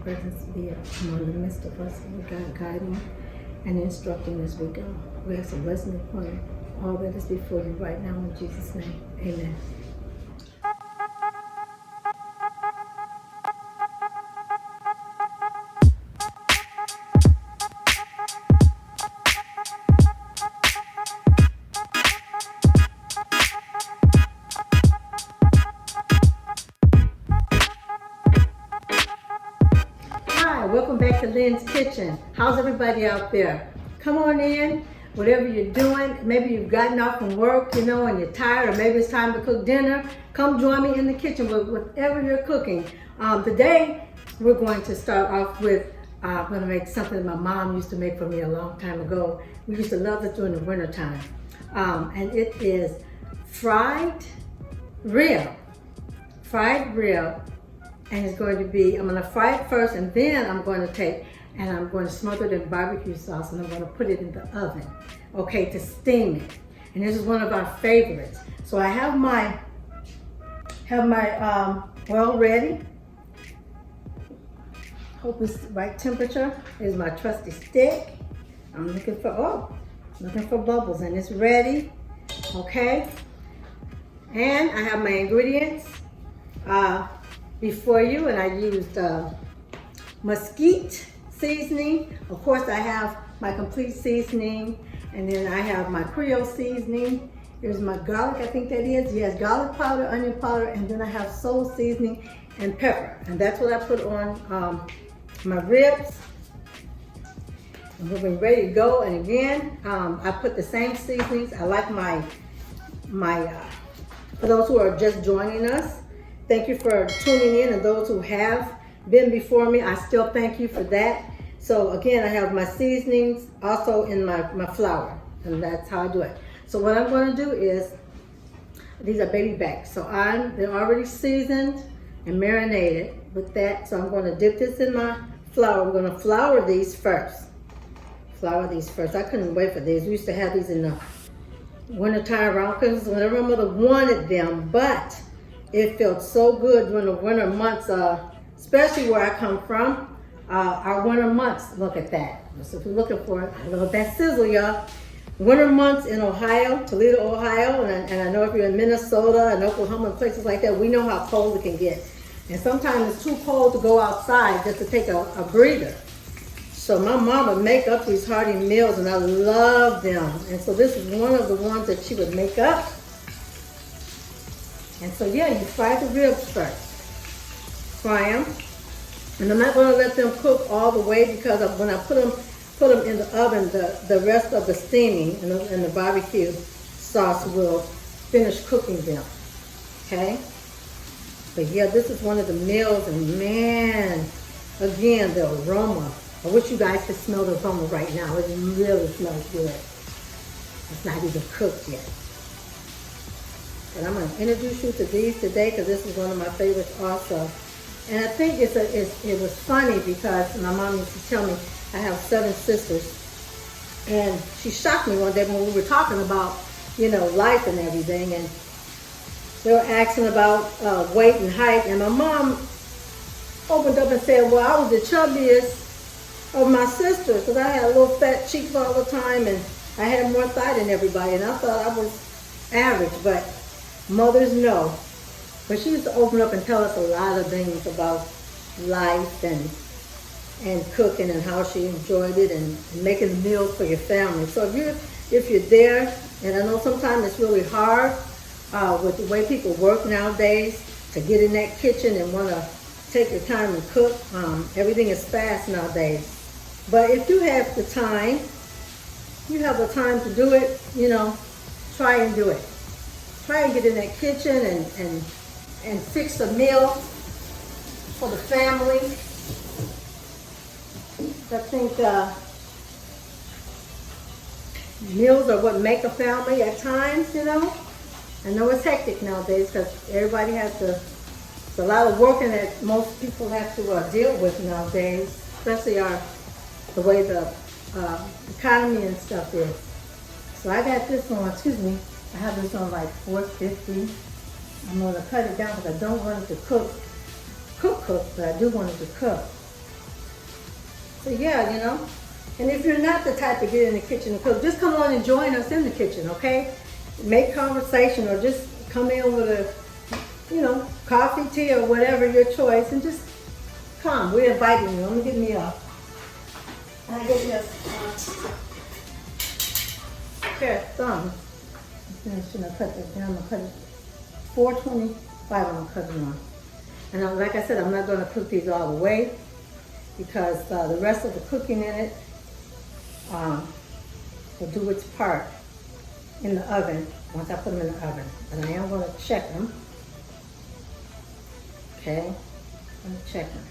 presence be among the midst of us, Lord God, guiding and instructing as we go. We ask a blessing upon all that is before you right now in Jesus' name. Amen. Hi, welcome back to Lynn's Kitchen. How's everybody out there? Come on in, whatever you're doing. Maybe you've gotten off from work, and you're tired, or maybe it's time to cook dinner. Come join me in the kitchen with whatever you're cooking. Today, we're going to start off with, I'm going to make something that my mom used to make for me a long time ago. We used to love it during the winter time. And it is fried rib. And it's going to be, I'm going to fry it first, and then I'm going to take and I'm going to smother it in barbecue sauce, and I'm going to put it in the oven, okay, to steam it. And this is one of our favorites. So I have my oil ready. Hope it's the right temperature. Here's my trusty stick. I'm looking for bubbles, and it's ready, okay? And I have my ingredients before you, and I used Mesquite Seasoning. Of course, I have my complete seasoning, and then I have my Creole Seasoning. Here's my garlic, I think that is. Yes, garlic powder, onion powder, and then I have soul seasoning and pepper. And that's what I put on my ribs. And we're ready to go. And again, I put the same seasonings. I like my for those who are just joining us, thank you for tuning in, and those who have been before me, I still thank you for that. So again, I have my seasonings also in my flour, and that's how I do it. So what I'm going to do is, these are baby backs, so they're already seasoned and marinated with that. So I'm going to dip this in my flour. We're going to flour these first. I couldn't wait for these. We used to have these in the wintertime around Christmas whenever my mother wanted them, but it felt so good during the winter months, especially where I come from. Our winter months, look at that. So if you're looking for it, I love that sizzle, y'all. Winter months in Ohio, Toledo, Ohio, and I know if you're in Minnesota and Oklahoma and places like that, we know how cold it can get. And sometimes it's too cold to go outside just to take a breather. So my mom would make up these hearty meals, and I love them. And so this is one of the ones that she would make up. And so yeah, you fry the ribs first. Fry them. And I'm not going to let them cook all the way, because when I put them in the oven, the rest of the steaming and the barbecue sauce will finish cooking them. Okay? But yeah, this is one of the meals, and man, again, the aroma. I wish you guys could smell the aroma right now. It really smells good. It's not even cooked yet. And I'm going to introduce you to these today, because this is one of my favorites also. And I think it was funny, because my mom used to tell me I have 7 sisters. And she shocked me one day when we were talking about, life and everything. And they were asking about weight and height. And my mom opened up and said, well, I was the chubbiest of my sisters, because I had little fat cheeks all the time, and I had more thigh than everybody. And I thought I was average, but mothers know. But she used to open up and tell us a lot of things about life and cooking, and how she enjoyed it, and making meals for your family. So if you're there, and I know sometimes it's really hard with the way people work nowadays to get in that kitchen and want to take your time and cook. Everything is fast nowadays. But if you have the time, to do it, try and do it. Try and get in that kitchen and fix a meal for the family. I think meals are what make a family at times, I know it's hectic nowadays, because everybody it's a lot of working that most people have to deal with nowadays, especially the way the economy and stuff is. So I got this on, I have this on like 450. I'm going to cut it down, because I don't want it to cook, but I do want it to cook. So yeah, you know. And if you're not the type to get in the kitchen and cook, just come on and join us in the kitchen, okay? Make conversation or just come in with a, you know, coffee, tea, or whatever your choice, and just come. We're inviting you. Let me get me a, I get this pair of thumbs. I'm gonna cut this down. I'm gonna cut it 425. I'm gonna cut it on. And like I said, I'm not gonna cook these all the way because the rest of the cooking in it will do its part in the oven once I put them in the oven. And I am gonna check them. Okay, I'm gonna check them.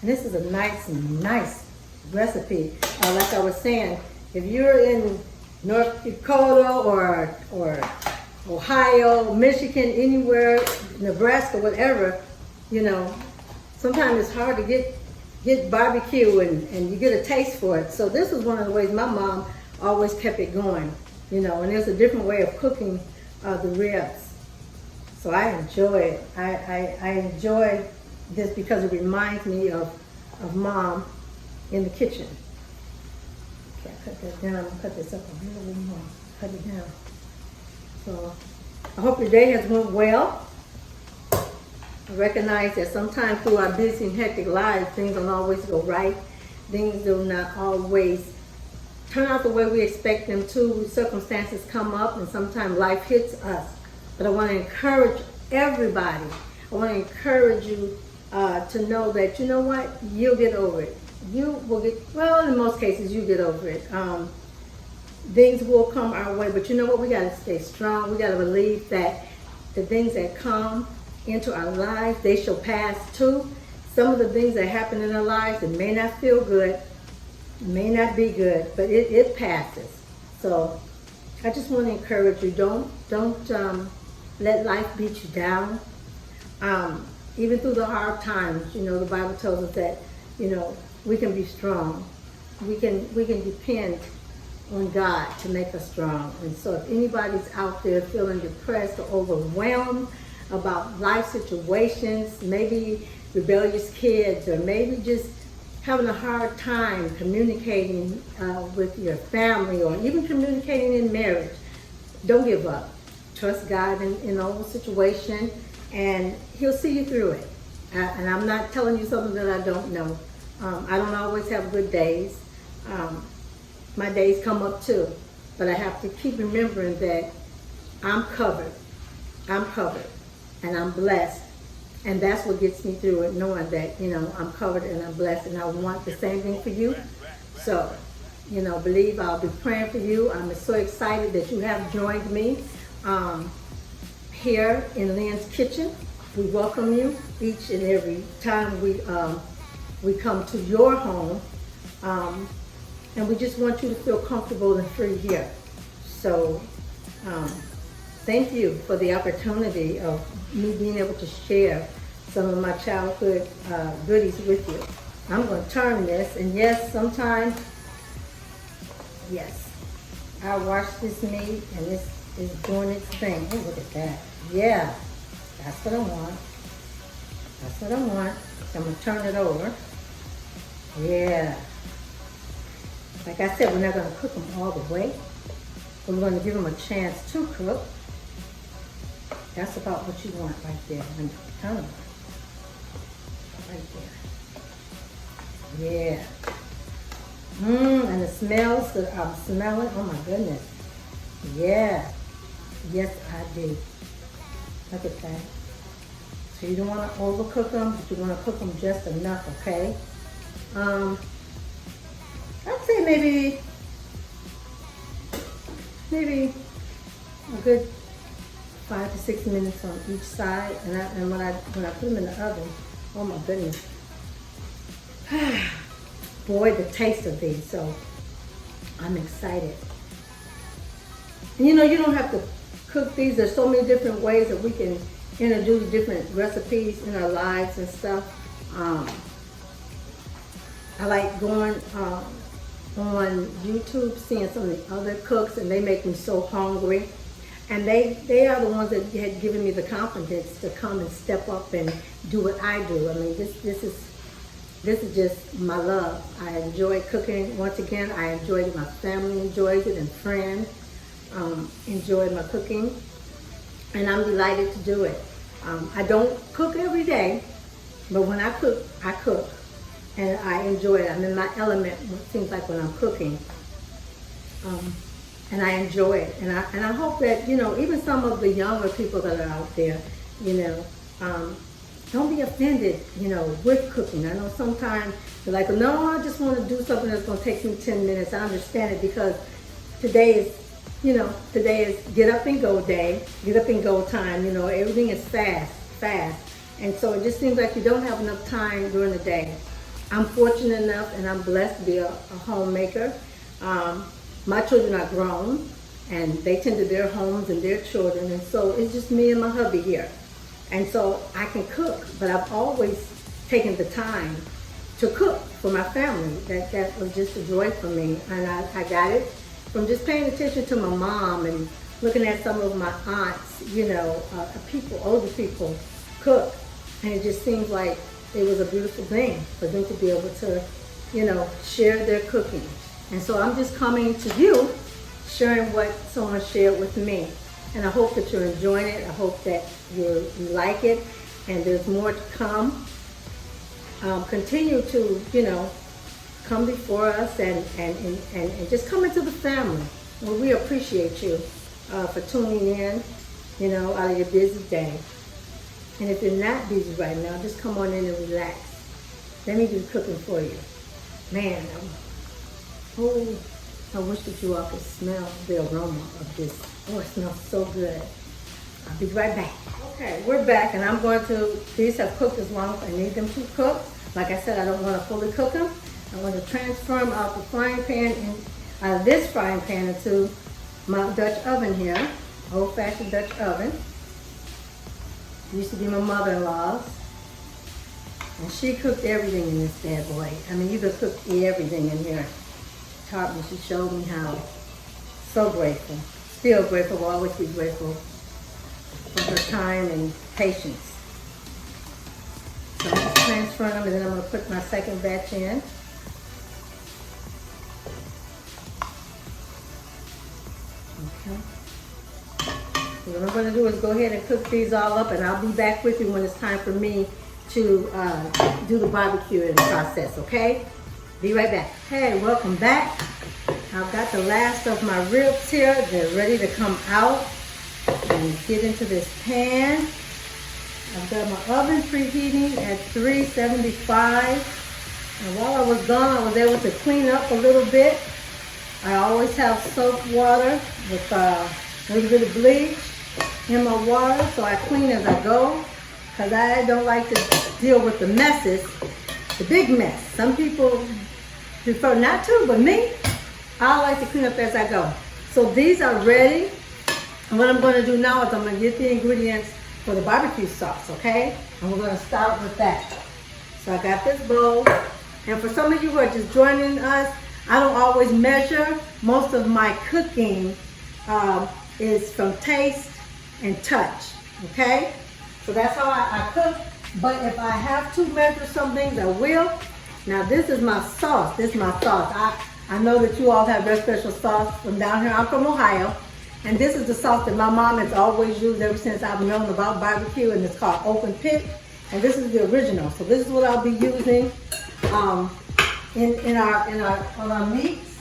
And this is a nice recipe. Like I was saying, if you're in North Dakota or Ohio, Michigan, anywhere, Nebraska, whatever, you know, sometimes it's hard to get barbecue and you get a taste for it. So this is one of the ways my mom always kept it going, you know, and there's a different way of cooking the ribs. So I enjoy it. I enjoy this because it reminds me of mom in the kitchen. Okay, I cut that down. I'm gonna cut this up a little bit more. Cut it down. So I hope your day has went well. I recognize that sometimes through our busy and hectic lives, things don't always go right. Things do not always turn out the way we expect them to. Circumstances come up and sometimes life hits us. But I want to encourage everybody. I want to encourage you to know that, you know what, you'll get over it. You will get, well, in most cases, you get over it. Things will come our way, but you know what, we got to stay strong. We got to believe that the things that come into our lives, they shall pass too. Some of the things that happen in our lives, it may not feel good, may not be good, but it passes. So I just want to encourage you, don't let life beat you down. Even through the hard times, you know, the Bible tells us that, you know, we can be strong. We can depend on God to make us strong. And so if anybody's out there feeling depressed or overwhelmed about life situations, maybe rebellious kids, or maybe just having a hard time communicating with your family, or even communicating in marriage, don't give up. Trust God in the whole situation, and He'll see you through it. And I'm not telling you something that I don't know. I don't always have good days. My days come up too, but I have to keep remembering that I'm covered, and I'm blessed, and that's what gets me through it, knowing that, you know, I'm covered and I'm blessed, and I want the same thing for you. So, you know, believe I'll be praying for you. I'm so excited that you have joined me here in Lynn's kitchen. We welcome you each and every time we come to your home. And we just want you to feel comfortable and free here. So thank you for the opportunity of me being able to share some of my childhood goodies with you. I'm going to turn this, and yes, sometimes, yes, I wash this meat and this is doing its thing. Oh, look at that. Yeah, that's what I want. That's what I want. So I'm going to turn it over. Yeah. Like I said, we're not going to cook them all the way. We're going to give them a chance to cook. That's about what you want right there. And turn them right there. Yeah. And the smells that I'm smelling, oh my goodness. Yeah. Yes, I do. Look at that. So you don't want to overcook them, but you want to cook them just enough, okay? I'd say maybe a good 5 to 6 minutes on each side, and when I put them in the oven, oh my goodness, boy, the taste of these. So I'm excited. And you know, you don't have to cook these. There's so many different ways that we can introduce different recipes in our lives and stuff. I like going on YouTube, seeing some of the other cooks, and they make me so hungry. And they are the ones that had given me the confidence to come and step up and do what I do. I mean, this is this is just my love. I enjoy cooking. Once again, I enjoy it. My family enjoys it, and friends enjoy my cooking. And I'm delighted to do it. I don't cook every day, but when I cook, and I enjoy it. I'm in my element, it seems like, when I'm cooking. And I enjoy it. And I hope that, you know, even some of the younger people that are out there, you know, don't be offended, you know, with cooking. I know sometimes they're like, no, I just want to do something that's going to take me 10 minutes. I understand it, because today is, you know, today is get up and go day, get up and go time. You know, everything is fast. And so it just seems like you don't have enough time during the day. I'm fortunate enough and I'm blessed to be a homemaker. My children are grown and they tend to their homes and their children. And so it's just me and my hubby here. And so I can cook, but I've always taken the time to cook for my family. That was just a joy for me. And I got it from just paying attention to my mom and looking at some of my aunts, you know, older people cook. And it just seems like it was a beautiful thing for them to be able to, you know, share their cooking. And so I'm just coming to you, sharing what someone shared with me. And I hope that you're enjoying it. I hope that you like it. And there's more to come. Continue to, you know, come before us and just come into the family. Well, we appreciate you for tuning in, you know, out of your busy day. And if you're not busy right now, just come on in and relax. Let me do the cooking for you. Man, I wish that you all could smell the aroma of this. Oh, it smells so good. I'll be right back. Okay, we're back, and I'm going to, these have cooked as long as I need them to cook. Like I said, I don't want to fully cook them. I want to transfer them out the frying pan, this frying pan, into my Dutch oven here, old-fashioned Dutch oven. Used to be my mother-in-law's, and she cooked everything in this bad boy. I mean, you could cook everything in here. Taught me, she showed me how. So grateful, still grateful, will always be grateful for her time and patience. So I'm just transferring them, and then I'm going to put my second batch in. Okay. So what I'm going to do is go ahead and cook these all up, and I'll be back with you when it's time for me to do the barbecuing process, okay? Be right back. Hey, welcome back. I've got the last of my ribs here. They're ready to come out and get into this pan. I've got my oven preheating at 375. And while I was gone, I was able to clean up a little bit. I always have soap water with a little bit of bleach in my water, so I clean as I go, because I don't like to deal with the messes, the big mess. Some people prefer not to, but me, I like to clean up as I go. So these are ready. And what I'm going to do now is I'm going to get the ingredients for the barbecue sauce, okay? And we're going to start with that. So I got this bowl. And for some of you who are just joining us, I don't always measure. Most of my cooking is from taste and touch, okay? So that's how I cook. But if I have to measure some things, I will. Now this is my sauce. This is my sauce. I know that you all have their special sauce from down here. I'm from Ohio. And this is the sauce that my mom has always used ever since I've known about barbecue, and it's called Open Pit. And this is the original. So this is what I'll be using on our meats.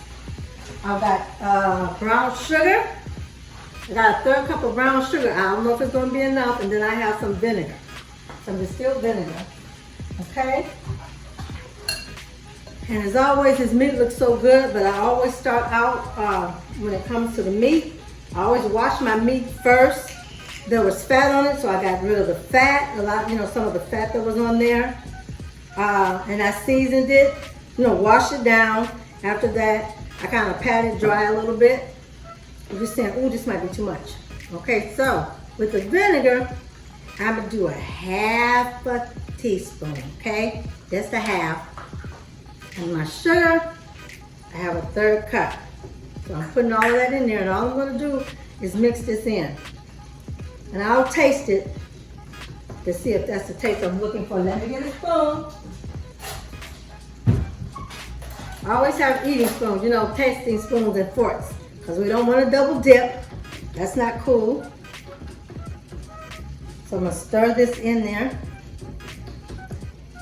I've got brown sugar. I got a third cup of brown sugar. I don't know if it's going to be enough. And then I have some vinegar, some distilled vinegar. Okay? And as always, this meat looks so good, but I always start out when it comes to the meat. I always wash my meat first. There was fat on it, so I got rid of the fat, some of the fat that was on there. And I seasoned it, washed it down. After that, I kind of pat it dry a little bit. I'm just saying, ooh, this might be too much. Okay, so with the vinegar, I'm gonna do a half a teaspoon, okay? Just a half. And my sugar, I have a third cup. So I'm putting all of that in there, and all I'm gonna do is mix this in. And I'll taste it to see if that's the taste I'm looking for. Let me get a spoon. I always have eating spoons, you know, tasting spoons and forks, because we don't want to double dip. That's not cool. So I'm going to stir this in there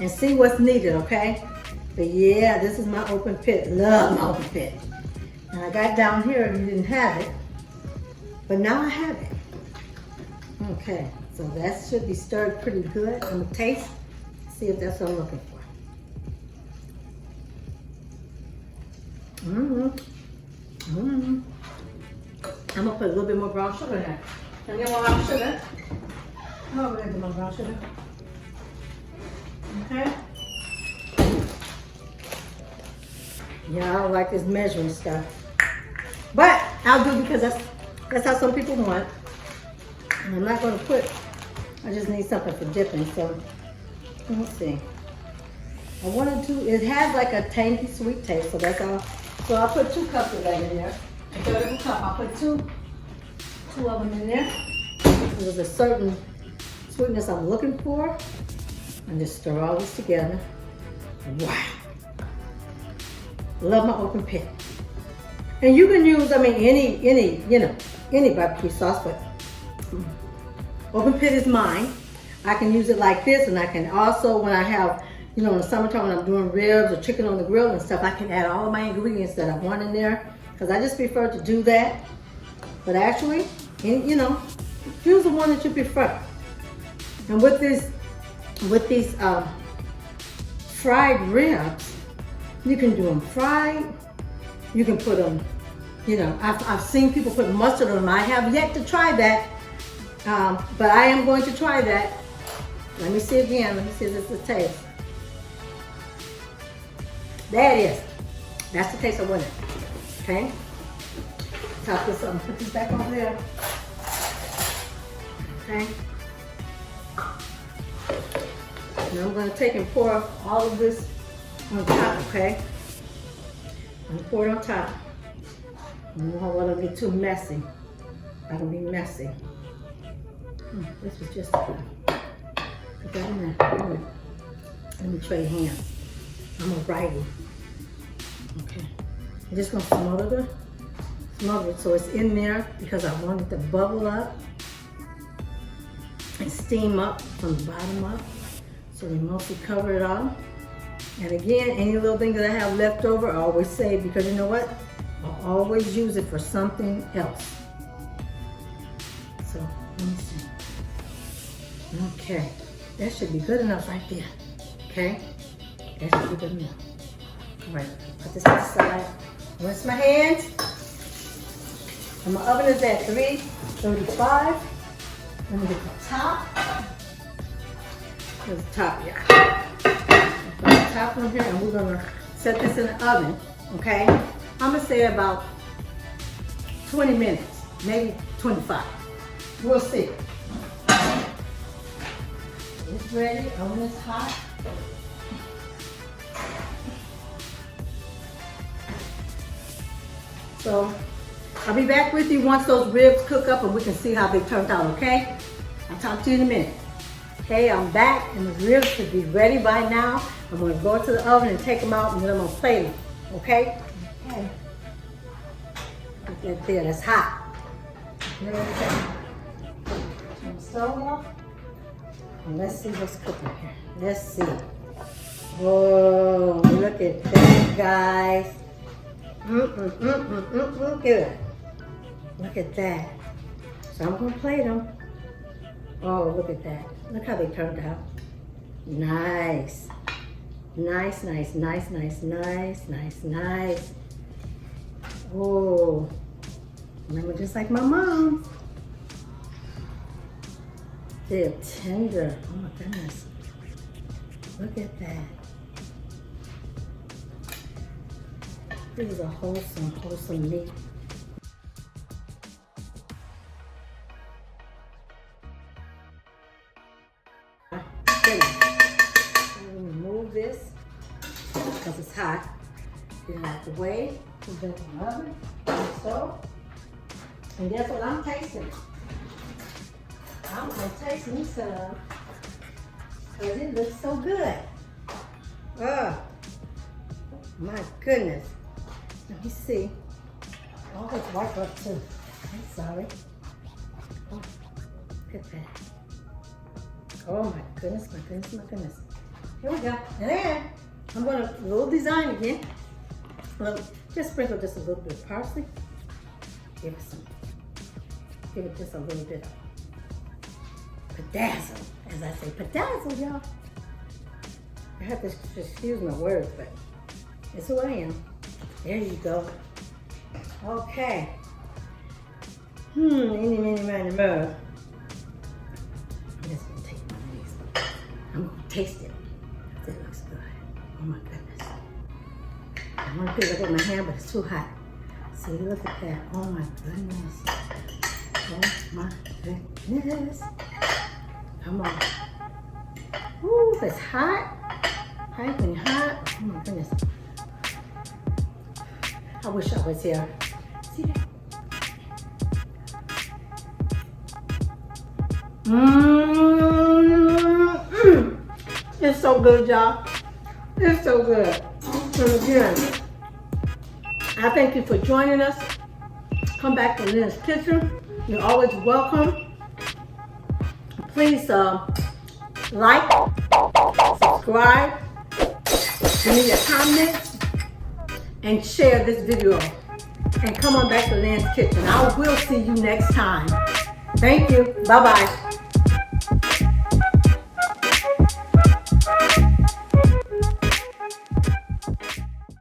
and see what's needed, okay? But yeah, this is my open pit. Love my open pit. And I got down here and you didn't have it, but now I have it. Okay, so that should be stirred pretty good. I'm gonna taste, see if that's what I'm looking for. I'm gonna put a little bit more brown sugar in there. Can I get more brown sugar? Oh, we're gonna do more brown sugar. Okay. Yeah, I don't like this measuring stuff. But I'll do because that's how some people want. And I'm not gonna put, I just need something for dipping, so let's see. I wanted to, it has like a tangy sweet taste, so that's all. So I'll put 2 cups of that in there. A third of a cup, I'll put two of them in there. There's a certain sweetness I'm looking for. And just stir all this together. Wow. Love my open pit. And you can use, I mean, any barbecue sauce, but open pit is mine. I can use it like this, and I can also, when I have, you know, in the summertime when I'm doing ribs or chicken on the grill and stuff, I can add all of my ingredients that I want in there, because I just prefer to do that. But actually, you know, use the one that you prefer. And with these fried ribs, you can do them fried. You can put them, you know, I've seen people put mustard on them. I have yet to try that, but I am going to try that. Let me see again. Let me see if this is the taste. There it is. That's the taste I wanted. Okay. Top this up. Put this back over there. Okay. Now I'm going to take and pour all of this on top, okay? I'm going to pour it on top. I don't want to get too messy. I can be messy. This was just put that in there. Let me trade hands. I'm a righty. Okay. I'm just going to smother it so it's in there, because I want it to bubble up and steam up from the bottom up. So we mostly cover it all. And again, any little thing that I have left over, I always save, because you know what? I'll always use it for something else. So, let me see. Okay, that should be good enough right there. Okay, that should be good enough. All right, put this to the side. Rinse my hands. And my oven is at 335. Let me get the top. There's the top, yeah. Put the top on here, and we're gonna set this in the oven, okay? I'm gonna say about 20 minutes, maybe 25. We'll see. It's ready, oven is hot. So, I'll be back with you once those ribs cook up and we can see how they turned out, okay? I'll talk to you in a minute. Okay, I'm back and the ribs should be ready by now. I'm going to go to the oven and take them out, and then I'm going to plate them, okay? Okay. Put that there, that's hot. There we go. Turn the stove off. And let's see what's cooking here. Let's see. Whoa, look at that, guys. Good. Look at that. So I'm going to plate them. Oh, look at that. Look how they turned out. Nice. Nice, nice, nice, nice, nice, nice, nice. Oh, remember, just like my mom. They're tender. Oh my goodness. Look at that. This is a wholesome meat. Remove this because it's hot. Get it out the way. Put it in the oven. And guess what I'm tasting? I'm going to taste me some, because it looks so good. My goodness. Let me see. I always wipe up too. I'm sorry. Oh, look at that. Oh my goodness, my goodness, my goodness. Here we go. And then I'm going to, a little design again. Just sprinkle just a little bit of parsley. Give it just a little bit of bedazzle, as I say. Bedazzle, y'all. I have to excuse my words, but it's who I am. There you go. Okay. Eeny, meeny, miny, mo. I'm just gonna take one of these. I'm gonna taste it. It looks good. Oh my goodness. I want to put it up in my hand, but it's too hot. See, look at that. Oh my goodness. Oh my goodness. Come on. Ooh, it's hot. Piping hot. Oh my goodness. I wish I was here. See that? It's so good, y'all. It's so good. And again, I thank you for joining us. Come back to Lynn's Kitchen. You're always welcome. Please like, subscribe, give me your comments, and share this video. And come on back to Lynn's Kitchen. I will see you next time. Thank you. Bye-bye.